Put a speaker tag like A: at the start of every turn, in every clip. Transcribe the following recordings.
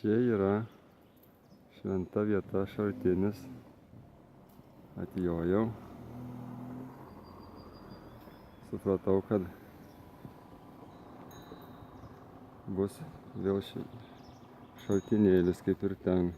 A: Čia yra šventa vieta, šaltinis. Atjojau. Supratau, kad bus vėl šaltinėlis kaip ir ten.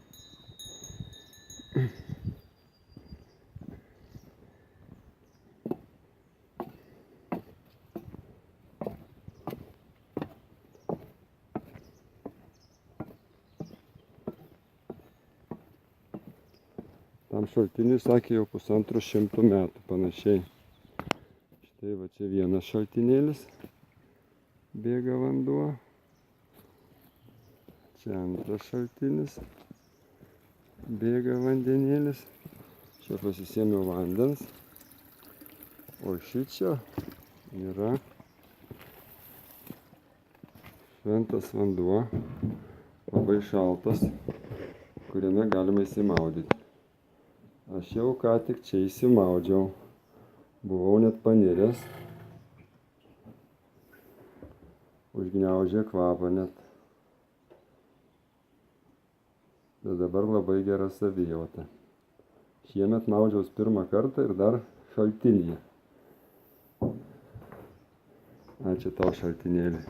A: Tam šaltiniui sakė jau 150 metų panašiai. Štai va čia vienas šaltinėlis, bėga vanduo. Čia antras šaltinis, bėga vandenėlis. Čia pasisėmiau vandens. O šičia yra šventas vanduo, labai šaltas, kuriame galima įsimaudyti. Aš jau ką tik čia įsimaudžiau, buvau net paniręs, užgniaužė kvapą net. Bet dabar labai gera savijauta. Šiemet maudžiaus pirmą kartą ir dar šaltinyje. Ačiū tau, šaltinėlį.